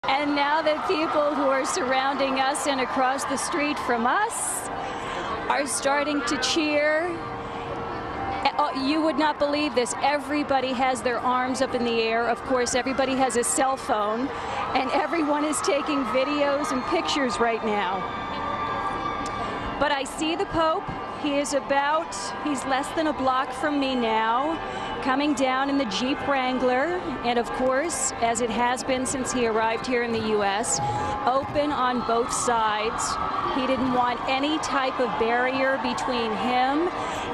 And now the people who are surrounding us and across the street from us are starting to cheer. You would not believe this. Everybody has their arms up in the air. Of course, everybody has a cell phone, and everyone is taking videos and pictures right now. But I see the Pope. He's less than a block from me now, coming down in the Jeep Wrangler, and of course, as it has been since he arrived here in the U.S., open on both sides. He didn't want any type of barrier between him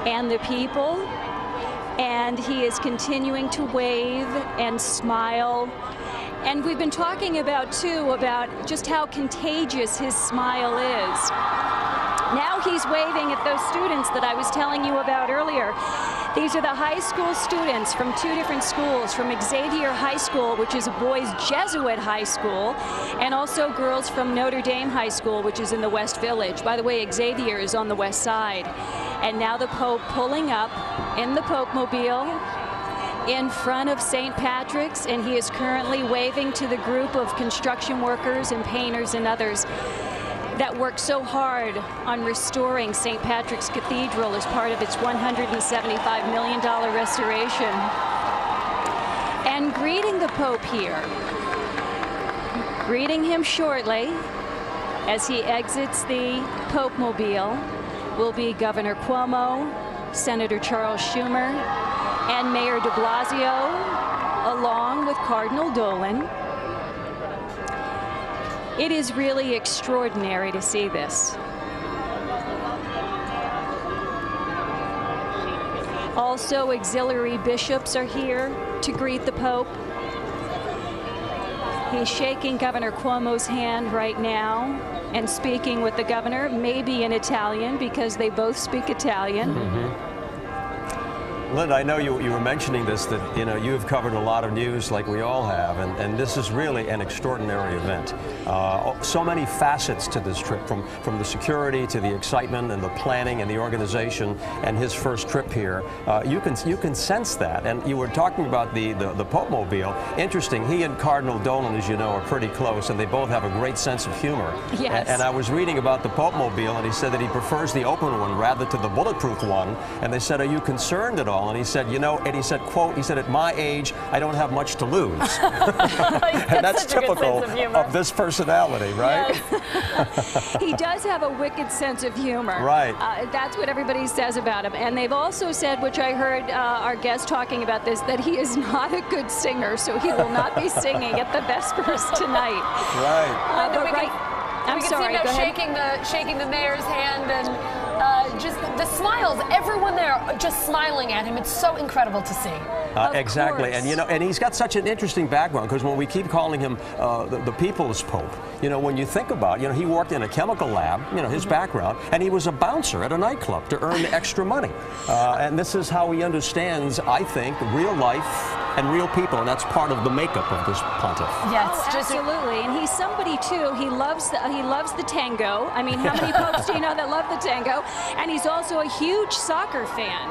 and the people, and he is continuing to wave and smile. And we've been talking about just how contagious his smile is. Now he's waving at those students that I was telling you about earlier. These are the high school students from two different schools, from Xavier High School, which is a boys' Jesuit high school, and also girls from Notre Dame High School, which is in the West Village. By the way, Xavier is on the west side. And now the Pope pulling up in the Pope-mobile in front of St. Patrick's, and he is currently waving to the group of construction workers and painters and others that worked so hard on restoring St. Patrick's Cathedral as part of its $175 million restoration. And greeting the Pope here, greeting him shortly as he exits the Pope-mobile, will be Governor Cuomo, Senator Charles Schumer, and Mayor de Blasio, along with Cardinal Dolan. It is really extraordinary to see this. Also, auxiliary bishops are here to greet the Pope. He's shaking Governor Cuomo's hand right now and speaking with the governor, maybe in Italian, because they both speak Italian. Linda, I know you were mentioning this, that you have covered a lot of news like we all have, and this is really an extraordinary event. So many facets to this trip, from the security to the excitement and the planning and the organization, and his first trip here. You can sense that, and you were talking about the Pope-mobile. Interesting, he and Cardinal Dolan, as you know, are pretty close, and they both have a great sense of humor. Yes. And I was reading about the Pope-mobile, and he said that he prefers the open one rather to the bulletproof one, and they said, are you concerned at all? And he said, and he said, quote, he said, at my age, I don't have much to lose. And that's typical of this personality, right? Yes. He does have a wicked sense of humor. Right. That's what everybody says about him. And they've also said, which I heard our guest talking about this, that he is not a good singer, so he will not be singing at the Vespers tonight. Right. I'm sorry, go ahead. Shaking the mayor's hand, and just the smiles, everyone there just smiling at him. It's so incredible to see. Exactly, and and he's got such an interesting background, because when we keep calling him the People's Pope, when you think about, he worked in a chemical lab, his background, and he was a bouncer at a nightclub to earn extra money. And this is how he understands, I think, real life and real people, and that's part of the makeup of this pontiff. Yes, absolutely. And he's somebody too. He loves the tango. I mean, how many popes do you know that love the tango? And he's also a huge soccer fan.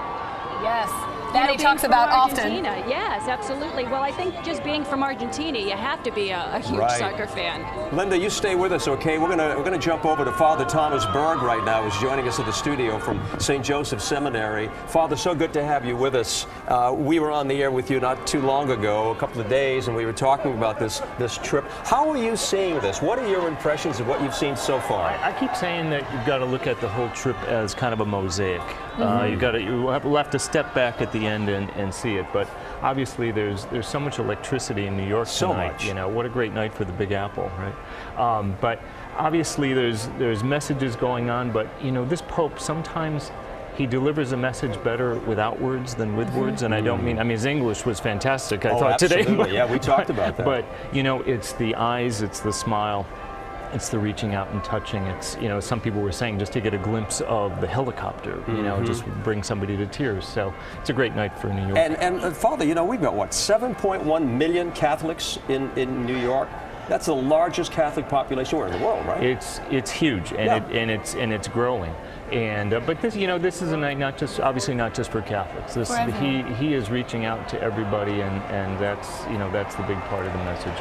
Yes. That he talks about often. Yes, absolutely. Well, I think just being from Argentina, you have to be a huge soccer fan. Linda, you stay with us, okay? We're gonna jump over to Father Thomas Berg right now, who's joining us at the studio from St. Joseph Seminary. Father, so good to have you with us. We were on the air with you not too long ago, a couple of days, and we were talking about this trip. How are you seeing this? What are your impressions of what you've seen so far? I keep saying that you've got to look at the whole trip as kind of a mosaic. We'll have to step back at the end and see it, but obviously there's so much electricity in New York tonight. What a great night for the Big Apple, right? But obviously there's messages going on, but this Pope, sometimes he delivers a message better without words than with words, and I don't mean, his English was fantastic, I thought today. Yeah, we talked about that. But it's the eyes, it's the smile, it's the reaching out and touching. It's, some people were saying just to get a glimpse of the helicopter, just bring somebody to tears. So it's a great night for New York. And Father, we've got, what, 7.1 million Catholics in New York? That's the largest Catholic population in the world, right? It's huge, and it's growing. And but this this is a night obviously not just for Catholics. He is reaching out to everybody, and that's that's the big part of the message.